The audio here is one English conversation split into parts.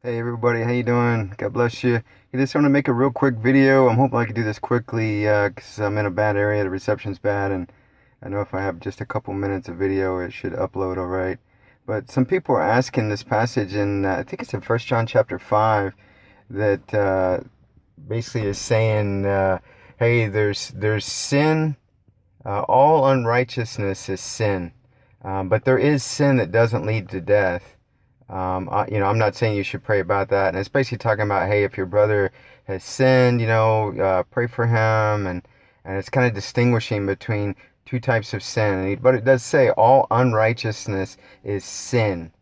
Hey everybody, how you doing? God bless you. I just want to make a real quick video. I'm hoping I can do this quickly because I'm in a bad area. The reception's bad, and I know if I have just a couple minutes of video, it should upload all right. But some people are asking this passage, and I think it's in First John chapter 5, that basically is saying, hey, there's sin. All unrighteousness is sin, but there is sin that doesn't lead to death. I'm not saying you should pray about that. And it's basically talking about, hey, if your brother has sinned, pray for him. And it's kind of distinguishing between two types of sin. But it does say all unrighteousness is sin.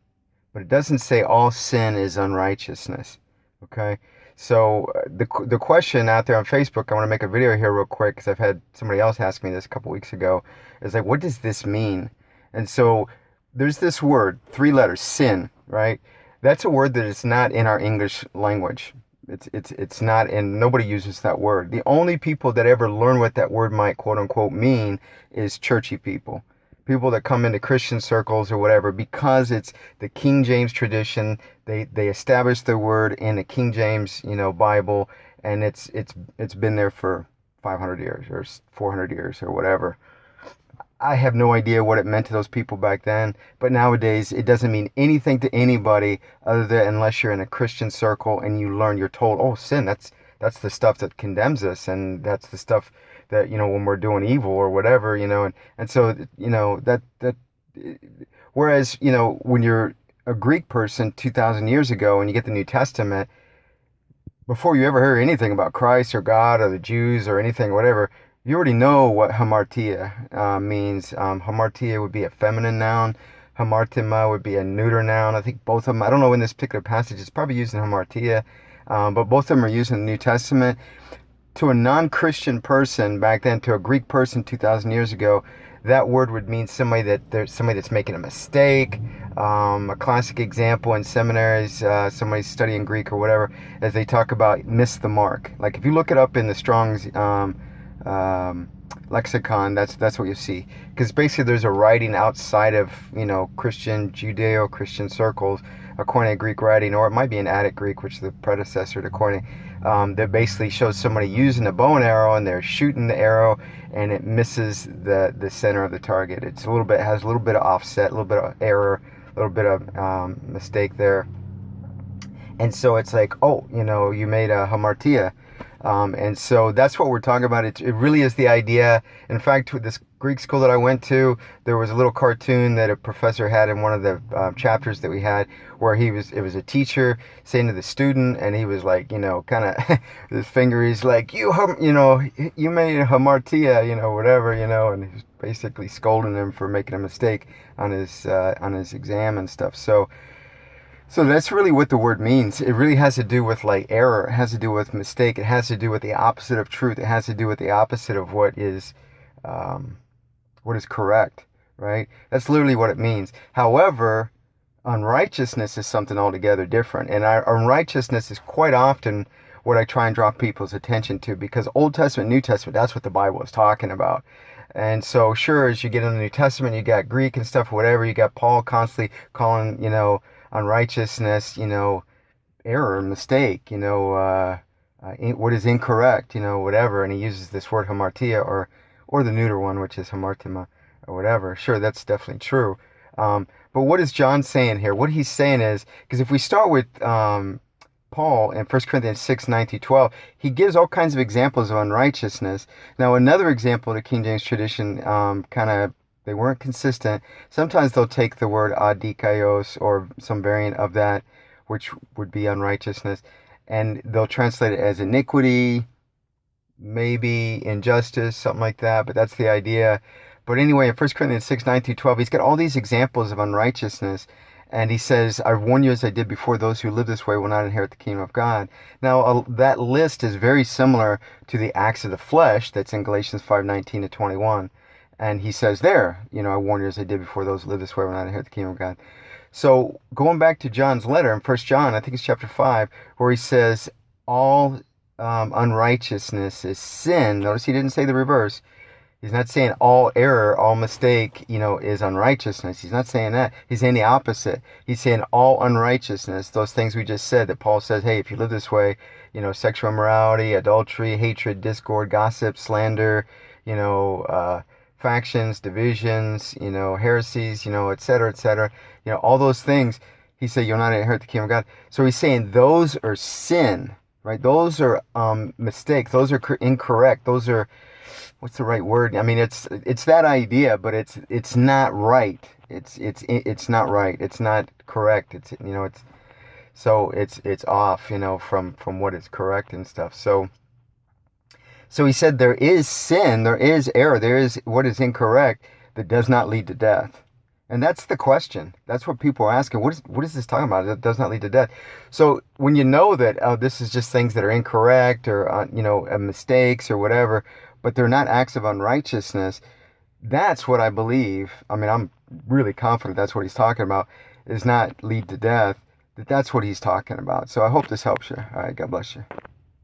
But it doesn't say all sin is unrighteousness. Okay? So the question out there on Facebook, I want to make a video here real quick because I've had somebody else ask me this a couple weeks ago, is like, what does this mean? And so there's this word, three letters, sin, right? That's a word that is not in our English language. It's not, and nobody uses that word. The only people that ever learn what that word might quote unquote mean is churchy people. People that come into Christian circles or whatever, because it's the King James tradition. They established the word in the King James, Bible, and it's been there for 500 years or 400 years or whatever. I have no idea what it meant to those people back then, but nowadays it doesn't mean anything to anybody other than unless you're in a Christian circle and you're told, oh, sin, that's the stuff that condemns us, and that's the stuff that, when we're doing evil or whatever, and so, that whereas, when you're a Greek person 2,000 years ago and you get the New Testament, before you ever hear anything about Christ or God or the Jews or anything, whatever, you already know what hamartia means. Hamartia would be a feminine noun. Hamartima would be a neuter noun. I think both of them, I don't know in this particular passage, it's probably using hamartia, but both of them are used in the New Testament. To a non-Christian person back then, to a Greek person 2,000 years ago, that word would mean somebody that's making a mistake. A classic example in seminaries, somebody studying Greek or whatever, as they talk about miss the mark. Like if you look it up in the Strong's Lexicon, that's what you see, because basically there's a writing outside of Christian Judeo-Christian circles, a Koine Greek writing, or it might be an Attic Greek, which is the predecessor to Koine, that basically shows somebody using a bow and arrow and they're shooting the arrow and it misses the center of the target. Has a little bit of offset, a little bit of error, a little bit of mistake there, and so it's like, oh, you made a hamartia. And so that's what we're talking about. It really is the idea. In fact, with this Greek school that I went to, there was a little cartoon that a professor had in one of the chapters that we had, where it was a teacher saying to the student, and he was like, kind of his finger, he's like, you made a hamartia, whatever, and he's basically scolding him for making a mistake on his exam and stuff. So that's really what the word means. It really has to do with like error. It has to do with mistake. It has to do with the opposite of truth. It has to do with the opposite of what is correct, right? That's literally what it means. However, unrighteousness is something altogether different. And our unrighteousness is quite often what I try and draw people's attention to, because Old Testament, New Testament, that's what the Bible is talking about. And so sure, as you get in the New Testament, you got Greek and stuff, whatever. You got Paul constantly calling, unrighteousness, error, mistake, what is incorrect, whatever. And he uses this word hamartia or the neuter one, which is hamartima or whatever. Sure, that's definitely true. But what is John saying here? What he's saying is, because if we start with Paul in 1 Corinthians 6, 9 through 12, he gives all kinds of examples of unrighteousness. Now, another example of the King James tradition, they weren't consistent. Sometimes they'll take the word adikaios or some variant of that, which would be unrighteousness, and they'll translate it as iniquity, maybe injustice, something like that, but that's the idea. But anyway, in 1 Corinthians 6, 9 through 12, he's got all these examples of unrighteousness, and he says, I warn you as I did before, those who live this way will not inherit the kingdom of God. Now, that list is very similar to the acts of the flesh that's in Galatians 5, 19 to 21. And he says there, I warn you as I did before, those who live this way will not inherit the kingdom of God. So going back to John's letter in 1 John, I think it's chapter 5, where he says all unrighteousness is sin. Notice he didn't say the reverse. He's not saying all error, all mistake, is unrighteousness. He's not saying that. He's saying the opposite. He's saying all unrighteousness, those things we just said that Paul says, hey, if you live this way, sexual immorality, adultery, hatred, discord, gossip, slander, factions, divisions, heresies, et cetera, et cetera. All those things, he said, you'll not inherit the kingdom of God. So he's saying those are sin, right? Those are mistakes. Those are incorrect. Those are, what's the right word? I mean, it's that idea, but it's not right. It's not right. It's not correct. It's off, from what is correct and stuff. So he said there is sin, there is error, there is what is incorrect that does not lead to death. And that's the question. That's what people are asking. What is this talking about? That does not lead to death. So when you know that this is just things that are incorrect or mistakes or whatever, but they're not acts of unrighteousness, that's what I believe. I mean, I'm really confident that's what he's talking about, is not lead to death. That's what he's talking about. So I hope this helps you. All right, God bless you.